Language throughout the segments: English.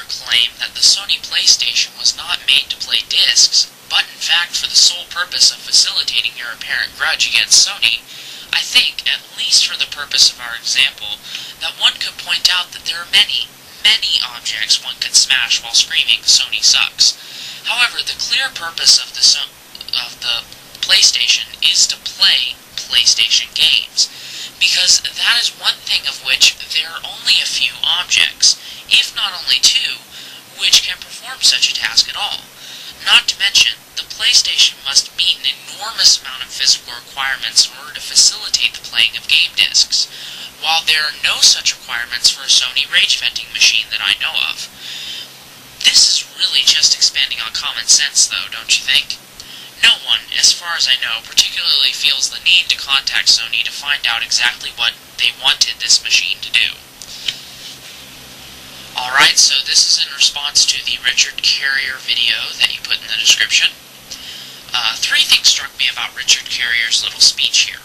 claim that the Sony PlayStation was not made to play discs, but in fact for the sole purpose of facilitating your apparent grudge against Sony, I think, at least for the purpose of our example, that one could point out that there are many objects one could smash while screaming, "Sony sucks." However, the clear purpose of the PlayStation is to play PlayStation games, because that is one thing of which there are only a few objects, if not only two, which can perform such a task at all. Not to mention, the PlayStation must meet an enormous amount of physical requirements in order to facilitate the playing of game discs, while there are no such requirements for a Sony rage venting machine that I know of. This is really just expanding on common sense, though, don't you think? No one, as far as I know, particularly feels the need to contact Sony to find out exactly what they wanted this machine to do. Alright, so this is in response to the Richard Carrier video that you put in the description. Three things struck me about Richard Carrier's little speech here.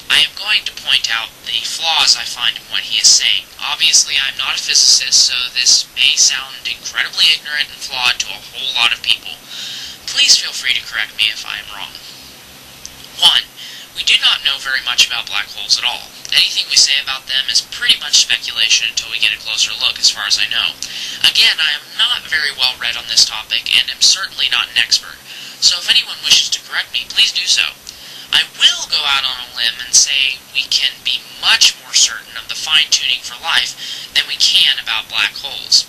I am going to point out the flaws I find in what he is saying. Obviously, I'm not a physicist, so this may sound incredibly ignorant and flawed to a whole lot of people. Please feel free to correct me if I am wrong. 1. We do not know very much about black holes at all. Anything we say about them is pretty much speculation until we get a closer look, as far as I know. Again, I am not very well read on this topic, and am certainly not an expert, so if anyone wishes to correct me, please do so. I will go out on a limb and say we can be much more certain of the fine-tuning for life than we can about black holes.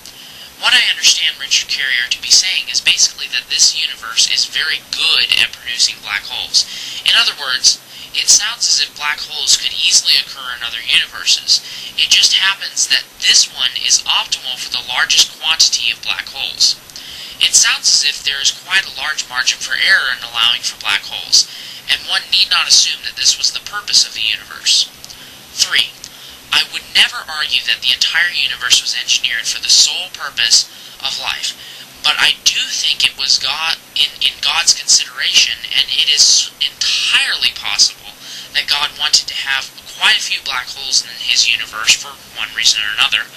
What I understand Richard Carrier to be saying is basically that this universe is very good at producing black holes. In other words, it sounds as if black holes could easily occur in other universes. It just happens that this one is optimal for the largest quantity of black holes. It sounds as if there is quite a large margin for error in allowing for black holes, and one need not assume that this was the purpose of the universe. 3. I would never argue that the entire universe was engineered for the sole purpose of life, but I do think it was in God's consideration, and it is entirely possible that God wanted to have quite a few black holes in his universe for one reason or another.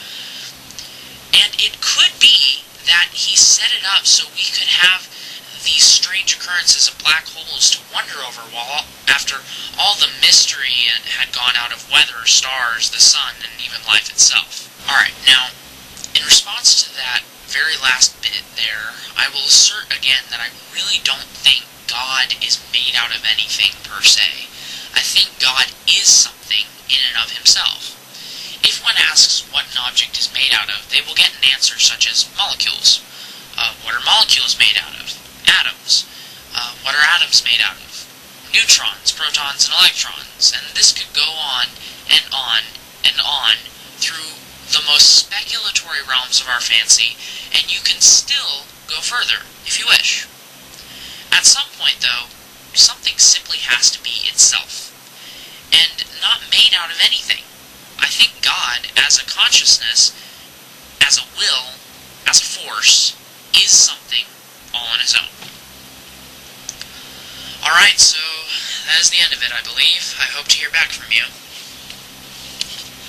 And it could be that he set it up so we could have these strange occurrences of black holes to wonder over after all the mystery had gone out of weather, stars, the sun, and even life itself. Alright, now, in response to that very last bit there, I will assert again that I really don't think God is made out of anything per se. I think God is something in and of himself. If one asks what an object is made out of, they will get an answer such as molecules. What are molecules made out of? Atoms. What are atoms made out of? Neutrons, protons, and electrons. And this could go on and on and on through the most speculatory realms of our fancy, and you can still go further, if you wish. At some point, though, something simply has to be itself, and not made out of anything. I think God, as a consciousness, as a will, as a force, is something all on his own. Alright, so that is the end of it, I believe. I hope to hear back from you.